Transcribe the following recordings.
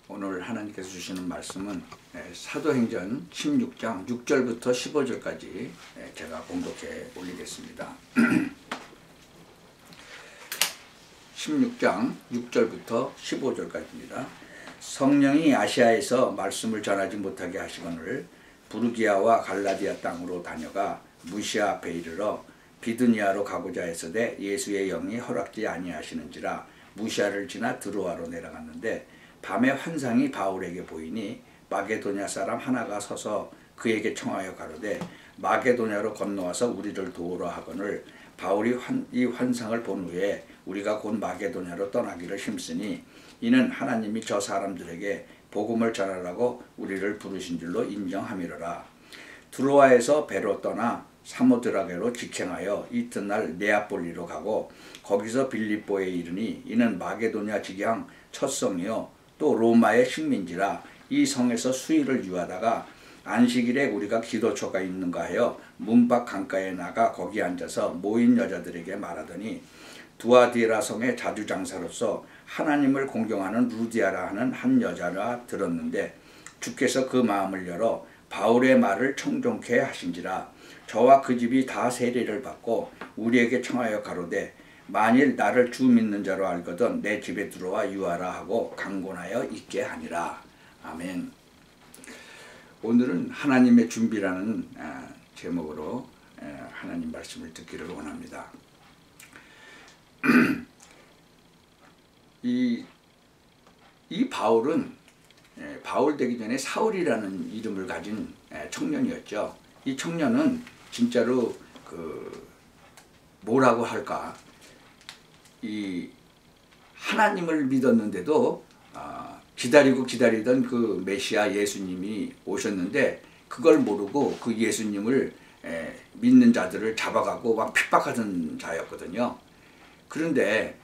오늘 하나님께서 주시는 말씀은 사도행전 16장 6절부터 15절까지 제가 봉독해 올리겠습니다. 16장 6절부터 15절까지입니다. 성령이 아시아에서 말씀을 전하지 못하게 하시거늘 부르기아와 갈라디아 땅으로 다녀가 무시아 앞에 이르러 비두니아로 가고자 했으되 예수의 영이 허락지 아니하시는지라 무시아를 지나 드로아로 내려갔는데 밤에 환상이 바울에게 보이니 마게도냐 사람 하나가 서서 그에게 청하여 가로되 마게도냐로 건너와서 우리를 도우라 하거늘 바울이 이 환상을 본 후에 우리가 곧 마게도냐로 떠나기를 힘쓰니 이는 하나님이 저 사람들에게 복음을 전하라고 우리를 부르신 줄로 인정함이로라. 드로아에서 배로 떠나 사모드라게로 직행하여 이튿날 네아폴리로 가고 거기서 빌립보에 이르니 이는 마게도냐 직양 첫 성이요 또 로마의 식민지라. 이 성에서 수일을 유하다가 안식일에 우리가 기도처가 있는가 하여 문밖 강가에 나가 거기 앉아서 모인 여자들에게 말하더니 두아디라 성의 자주장사로서 하나님을 공경하는 루디아라 하는 한 여자라 들었는데 주께서 그 마음을 열어 바울의 말을 청종케 하신지라. 저와 그 집이 다 세례를 받고 우리에게 청하여 가로되 만일 나를 주 믿는 자로 알거든 내 집에 들어와 유하라 하고 강권하여 있게 하니라. 아멘. 오늘은 하나님의 준비라는 제목으로 하나님 말씀을 듣기를 원합니다. 이 바울은 바울 되기 전에 사울이라는 이름을 가진 청년이었죠. 이 청년은 진짜로 뭐라고 할까, 이 하나님을 믿었는데도 기다리던 그 메시아 예수님이 오셨는데 그걸 모르고 그 예수님을 믿는 자들을 잡아가고 막 핍박하던 자였거든요. 그런데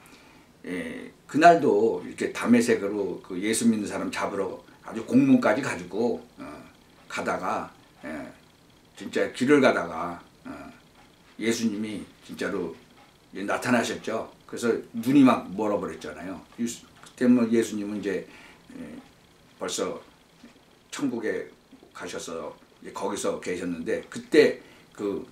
그날도 이렇게 다메섹으로 그 예수 믿는 사람 잡으러 아주 공문까지 가지고 가다가 진짜 길을 가다가 예수님이 진짜로 나타나셨죠. 그래서 눈이 막 멀어버렸잖아요. 그때 뭐 예수님은 이제 벌써 천국에 가셔서 거기서 계셨는데 그때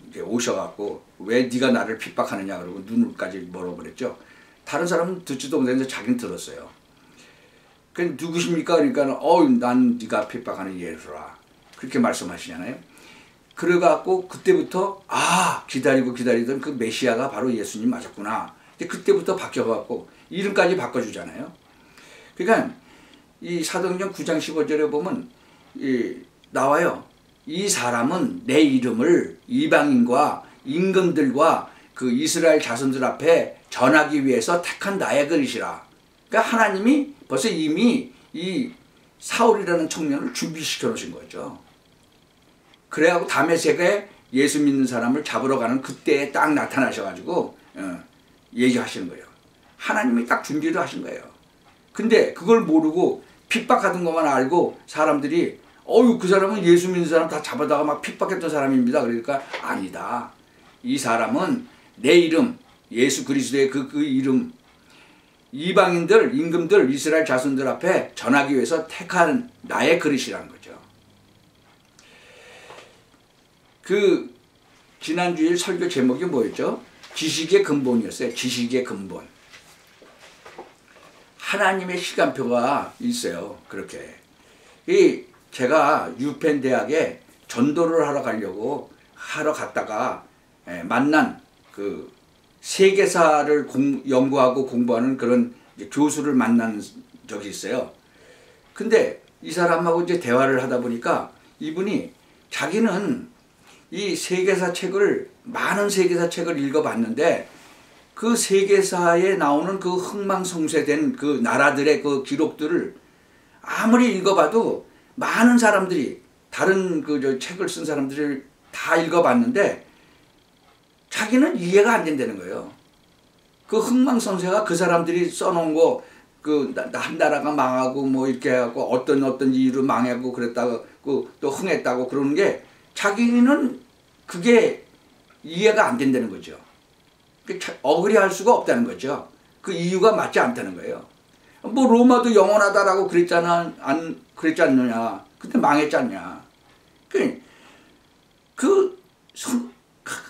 이제 오셔갖고 왜 네가 나를 핍박하느냐 그러고 눈까지 멀어버렸죠. 다른 사람은 듣지도 못했는데 자기는 들었어요. 그 누구십니까? 그러니까 난 네가 핍박하는 예수라 그렇게 말씀하시잖아요. 그래갖고 그때부터 기다리던 그 메시아가 바로 예수님 맞았구나. 그때부터 바뀌어갖고 이름까지 바꿔주잖아요. 그러니까 이 사도행전 9장 15절에 보면 나와요. 이 사람은 내 이름을 이방인과 임금들과 그 이스라엘 자손들 앞에 전하기 위해서 택한 나의 그릇이라. 그러니까 하나님이 벌써 이미 이 사울이라는 청년을 준비시켜 놓으신 거죠. 그래갖고 다메섹에 예수 믿는 사람을 잡으러 가는 그때에 딱 나타나셔가지고 얘기하시는 거예요. 하나님이 딱 준비를 하신 거예요. 근데 그걸 모르고 핍박하던 것만 알고 사람들이 그 사람은 예수 믿는 사람 다 잡아다가 막 핍박했던 사람입니다. 그러니까 아니다. 이 사람은 내 이름 예수 그리스도의 그 이름 이방인들 임금들 이스라엘 자손들 앞에 전하기 위해서 택한 나의 그릇이라는 거죠. 지난주일 설교 제목이 뭐였죠? 지식의 근본이었어요. 지식의 근본. 하나님의 시간표가 있어요. 그렇게. 제가 유펜 대학에 전도를 하러 갔다가 만난 그 세계사를 연구하고 공부하는 그런 교수를 만난 적이 있어요. 근데 이 사람하고 이제 대화를 하다 보니까 이분이 자기는 이 세계사 책을 많은 세계사 책을 읽어봤는데 그 세계사에 나오는 그 흥망성쇠된 그 나라들의 그 기록들을 아무리 읽어봐도 많은 사람들이 다른 책을 쓴 사람들을 다 읽어봤는데 자기는 이해가 안 된다는 거예요. 그 흥망성쇠가 그 사람들이 써놓은 거 한 나라가 망하고 뭐 이렇게 하고 어떤 이유로 망하고 그랬다고 또 흥했다고 그러는 게 자기는 그게 이해가 안 된다는 거죠. 억울해할 수가 없다는 거죠. 그 이유가 맞지 않다는 거예요. 뭐 로마도 영원하다라고 그랬잖아, 안 그랬지 않느냐. 근데 망했지 않냐.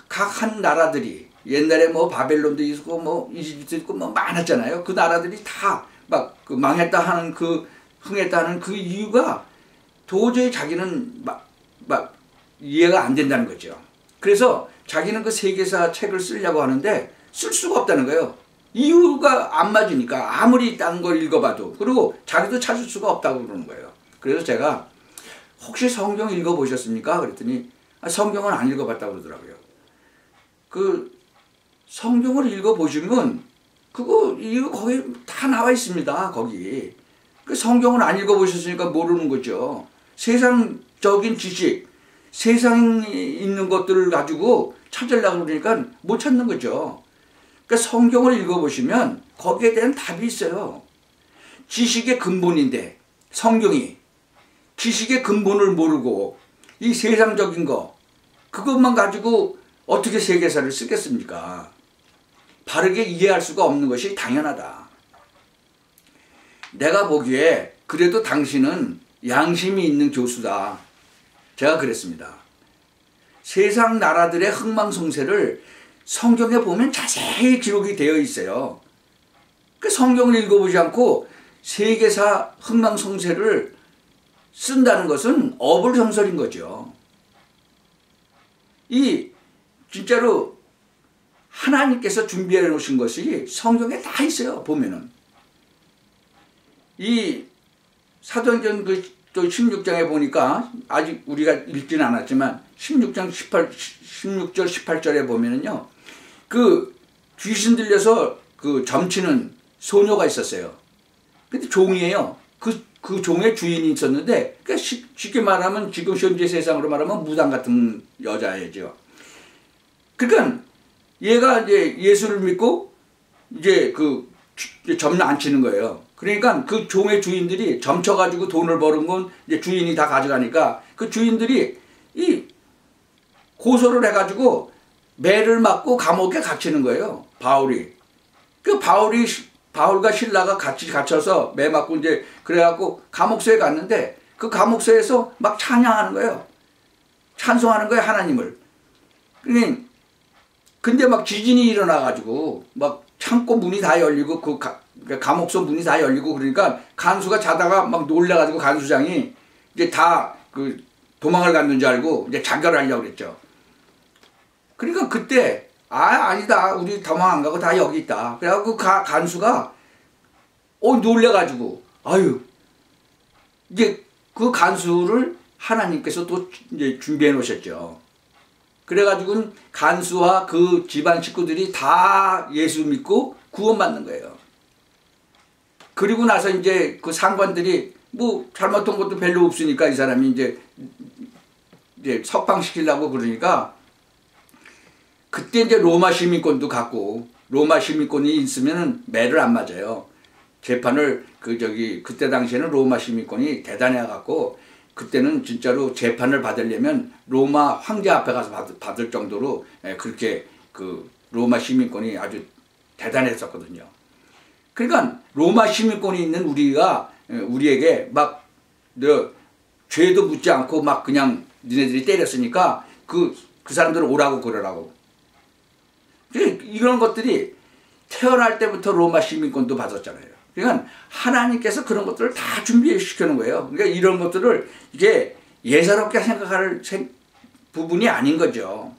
각 한 나라들이 옛날에 뭐 바벨론도 있고 뭐 이집트도 있고 뭐 많았잖아요. 그 나라들이 다 막 그 망했다 하는 그 흥했다는 그 이유가 도저히 자기는 막 이해가 안 된다는 거죠. 그래서 자기는 그 세계사 책을 쓰려고 하는데 쓸 수가 없다는 거예요. 이유가 안 맞으니까 아무리 딴 걸 읽어봐도. 그리고 자기도 찾을 수가 없다고 그러는 거예요. 그래서 제가 혹시 성경 읽어보셨습니까? 그랬더니 성경은 안 읽어봤다고 그러더라고요. 그 성경을 읽어보시면 이거 거기 다 나와 있습니다. 거기. 그 성경을 안 읽어보셨으니까 모르는 거죠. 세상적인 지식, 세상에 있는 것들을 가지고 찾으려고 그러니까 못 찾는 거죠. 그러니까 성경을 읽어보시면 거기에 대한 답이 있어요. 지식의 근본인데 성경이 지식의 근본을 모르고 이 세상적인 거 그것만 가지고 어떻게 세계사를 쓰겠습니까? 바르게 이해할 수가 없는 것이 당연하다. 내가 보기에 그래도 당신은 양심이 있는 교수다. 제가 그랬습니다. 세상 나라들의 흥망성쇠를 성경에 보면 자세히 기록이 되어 있어요. 그 성경을 읽어보지 않고 세계사 흥망성쇠를 쓴다는 것은 어불성설인 거죠. 진짜로 하나님께서 준비해 놓으신 것이 성경에 다 있어요. 보면은 이 사도행전 또 16장에 보니까 아직 우리가 읽지는 않았지만 16절 18절에 보면은요. 그 귀신 들려서 그 점치는 소녀가 있었어요. 근데 종이에요. 그 종의 주인이 있었는데 그러니까 쉽게 말하면 지금 현재 세상으로 말하면 무당 같은 여자애죠. 그러니까 얘가 이제 예수를 믿고 이제 점을 안 치는 거예요. 그러니까 그 종의 주인들이 점쳐가지고 돈을 버는 건 이제 주인이 다 가져가니까 그 주인들이 고소를 해가지고 매를 맞고 감옥에 갇히는 거예요. 바울이. 바울과 신라가 같이 갇혀서 매 맞고 이제 그래갖고 감옥소에 갔는데 그 감옥소에서 막 찬양하는 거예요. 찬송하는 거예요, 하나님을. 근데 막 지진이 일어나가지고 막 창고 문이 다 열리고 감옥소 문이 다 열리고 그러니까 간수가 자다가 막 놀래가지고 간수장이 이제 다 도망을 갔는 줄 알고 이제 자결을 하려고 그랬죠. 그러니까 그때 아니다 우리 도망 안 가고 다 여기 있다. 그래갖고 간수가 놀래가지고 이제 그 간수를 하나님께서 또 이제 준비해 놓으셨죠. 그래가지고 간수와 그 집안 식구들이 다 예수 믿고 구원받는 거예요. 그리고 나서 이제 그 상관들이 뭐 잘못한 것도 별로 없으니까 이 사람이 이제 석방시키려고 그러니까 그때 이제 로마 시민권도 갖고 로마 시민권이 있으면은 매를 안 맞아요. 재판을 그때 당시에는 로마 시민권이 대단해 갖고 그때는 진짜로 재판을 받으려면 로마 황제 앞에 가서 받을 정도로 그렇게 로마 시민권이 아주 대단했었거든요. 그러니까 로마 시민권이 있는 우리에게 막 죄도 묻지 않고 막 그냥 니네들이 때렸으니까 그 사람들을 오라고 그러라고. 이런 것들이 태어날 때부터 로마 시민권도 받았잖아요. 그러니까 하나님께서 그런 것들을 다 준비시켜 놓은 거예요. 그러니까 이런 것들을 이게 예사롭게 생각할 부분이 아닌 거죠.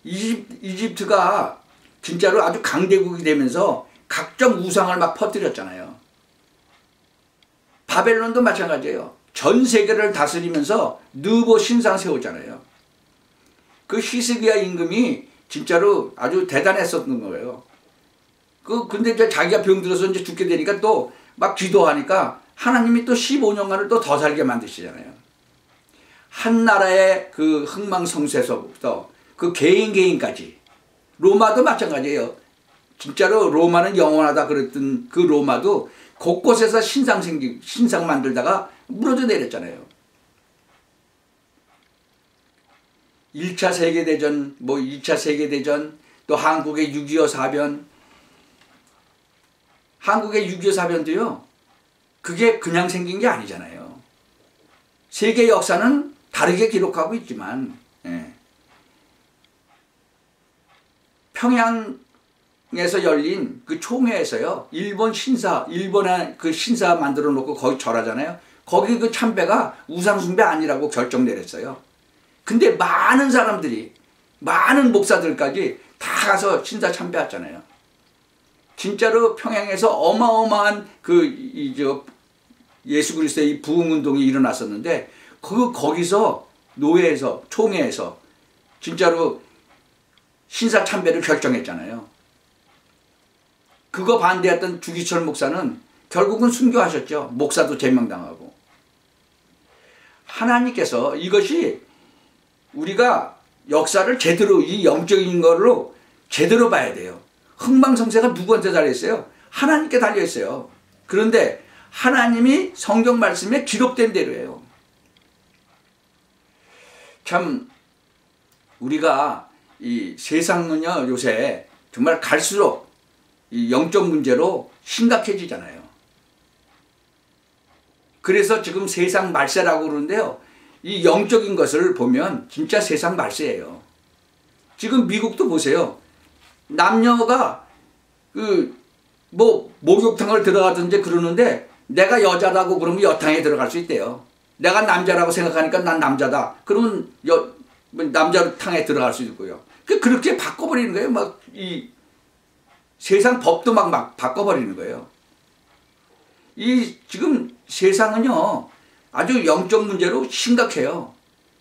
이집트가 진짜로 아주 강대국이 되면서 각종 우상을 막 퍼뜨렸잖아요. 바벨론도 마찬가지예요. 전 세계를 다스리면서 느보 신상 세우잖아요. 그 히스기야 임금이 진짜로 아주 대단했었던 거예요. 근데 이제 자기가 병들어서 이제 죽게 되니까 또 막 기도하니까 하나님이 또 15년간을 또 더 살게 만드시잖아요. 한 나라의 그 흥망성쇠서부터 그 개인까지. 로마도 마찬가지예요. 진짜로 로마는 영원하다 그랬던 그 로마도 곳곳에서 신상 만들다가 무너져 내렸잖아요. 1차 세계대전, 2차 세계대전, 또 한국의 6.25 사변. 한국의 6.25 사변도요, 그게 그냥 생긴 게 아니잖아요. 세계 역사는 다르게 기록하고 있지만 평양에서 열린 그 총회에서요, 일본의 그 신사 만들어 놓고 거기 절하잖아요. 거기 그 참배가 우상숭배 아니라고 결정 내렸어요. 근데 많은 사람들이, 많은 목사들까지 다 가서 신사 참배했잖아요. 진짜로 평양에서 어마어마한 예수 그리스도의 이 부흥 운동이 일어났었는데, 거기서 노회에서, 총회에서 진짜로 신사 참배를 결정했잖아요. 그거 반대했던 주기철 목사는 결국은 순교하셨죠. 목사도 제명당하고. 하나님께서 이것이 우리가 역사를 제대로, 이 영적인 걸로 제대로 봐야 돼요. 흥망성쇠가 누구한테 달려있어요? 하나님께 달려있어요. 그런데 하나님이 성경 말씀에 기록된 대로예요. 참 우리가 이 세상은요, 요새 정말 갈수록 이 영적 문제로 심각해지잖아요. 그래서 지금 세상 말세라고 그러는데요, 이 영적인 것을 보면 진짜 세상 말세예요. 지금 미국도 보세요. 남녀가 목욕탕을 들어가든지 그러는데, 내가 여자라고 그러면 여탕에 들어갈 수 있대요. 내가 남자라고 생각하니까 난 남자다. 그러면 남자탕에 들어갈 수 있고요. 그렇게 바꿔버리는 거예요. 이 세상 법도 막 바꿔버리는 거예요. 지금 세상은요, 아주 영적 문제로 심각해요.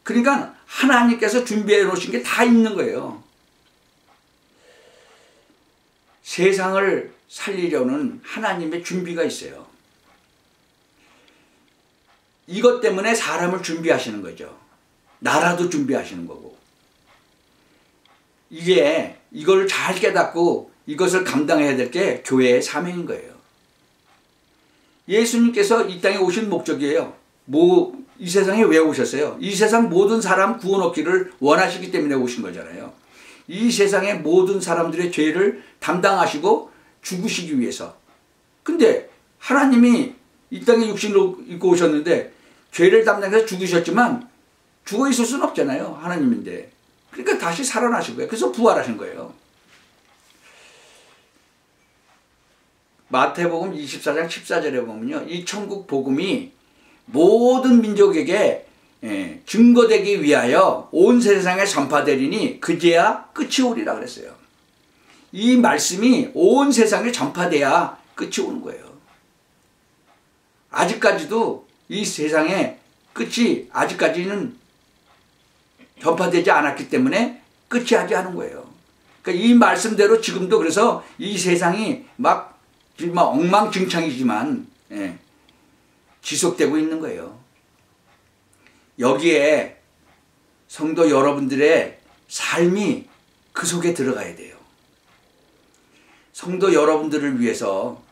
그러니까 하나님께서 준비해 놓으신 게 다 있는 거예요. 세상을 살리려는 하나님의 준비가 있어요. 이것 때문에 사람을 준비하시는 거죠. 나라도 준비하시는 거고. 이걸 잘 깨닫고 이것을 감당해야 될 게 교회의 사명인 거예요. 예수님께서 이 땅에 오신 목적이에요. 이 세상에 왜 오셨어요? 이 세상 모든 사람 구원 얻기를 원하시기 때문에 오신 거잖아요. 이 세상의 모든 사람들의 죄를 담당하시고 죽으시기 위해서. 근데 하나님이 이 땅에 육신을 입고 오셨는데 죄를 담당해서 죽으셨지만 죽어 있을 수는 없잖아요. 하나님인데. 그러니까 다시 살아나신 거예요. 그래서 부활하신 거예요. 마태복음 24장 14절에 보면요, 이 천국 복음이 모든 민족에게 증거되기 위하여 온 세상에 전파되리니 그제야 끝이 오리라 그랬어요. 이 말씀이 온 세상에 전파돼야 끝이 오는 거예요. 아직까지도 이 세상의 끝이 아직까지는 전파되지 않았기 때문에 끝이 하지 않은 거예요. 그러니까 이 말씀대로 지금도 그래서 이 세상이 정말 엉망진창이지만 지속되고 있는 거예요. 여기에 성도 여러분들의 삶이 그 속에 들어가야 돼요. 성도 여러분들을 위해서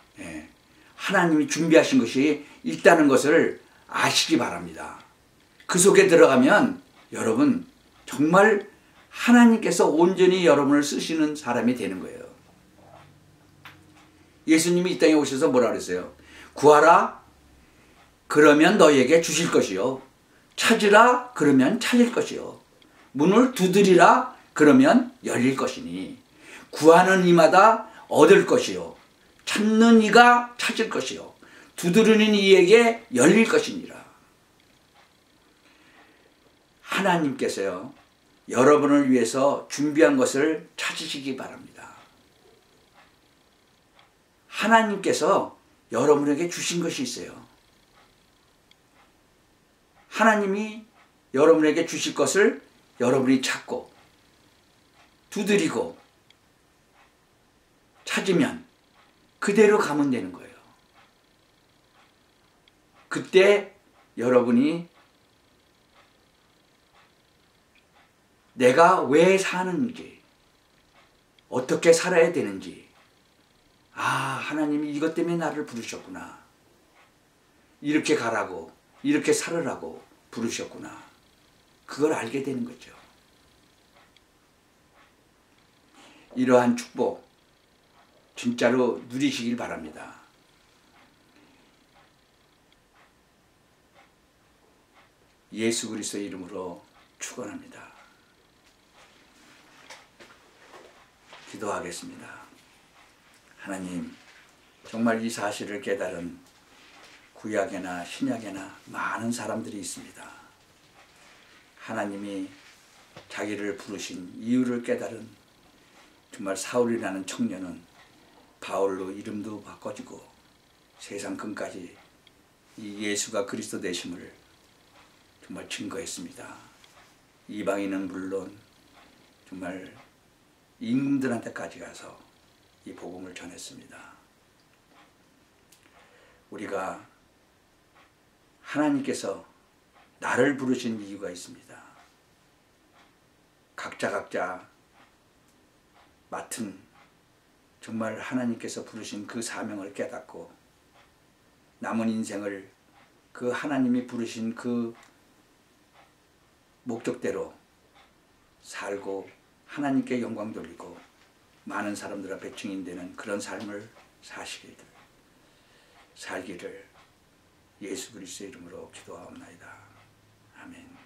하나님이 준비하신 것이 있다는 것을 아시기 바랍니다. 그 속에 들어가면 여러분 정말 하나님께서 온전히 여러분을 쓰시는 사람이 되는 거예요. 예수님이 이 땅에 오셔서 뭐라 그랬어요? 구하라 그러면 너희에게 주실 것이요, 찾으라 그러면 찾을 것이요, 문을 두드리라 그러면 열릴 것이니 구하는 이마다 얻을 것이요, 찾는 이가 찾을 것이요, 두드리는 이에게 열릴 것이니라. 하나님께서요, 여러분을 위해서 준비한 것을 찾으시기 바랍니다. 하나님께서 여러분에게 주신 것이 있어요. 하나님이 여러분에게 주실 것을 여러분이 찾고 두드리고 찾으면 그대로 가면 되는 거예요. 그때 여러분이 내가 왜 사는지, 어떻게 살아야 되는지, 하나님이 이것 때문에 나를 부르셨구나, 이렇게 가라고, 이렇게 살으라고 부르셨구나, 그걸 알게 되는 거죠. 이러한 축복 진짜로 누리시길 바랍니다. 예수 그리스도의 이름으로 축원합니다. 기도하겠습니다. 하나님, 정말 이 사실을 깨달은 구약에나 신약에나 많은 사람들이 있습니다. 하나님이 자기를 부르신 이유를 깨달은 정말 사울이라는 청년은 바울로 이름도 바꿔지고 세상 끝까지 이 예수가 그리스도 되심을 정말 증거했습니다. 이방인은 물론 정말 임금들한테까지 가서 이 복음을 전했습니다. 우리가 하나님께서 나를 부르신 이유가 있습니다. 각자 맡은 정말 하나님께서 부르신 그 사명을 깨닫고 남은 인생을 그 하나님이 부르신 그 목적대로 살고 하나님께 영광 돌리고 많은 사람들 앞에 증인되는 그런 삶을 살기를 예수 그리스도의 이름으로 기도하옵나이다. 아멘.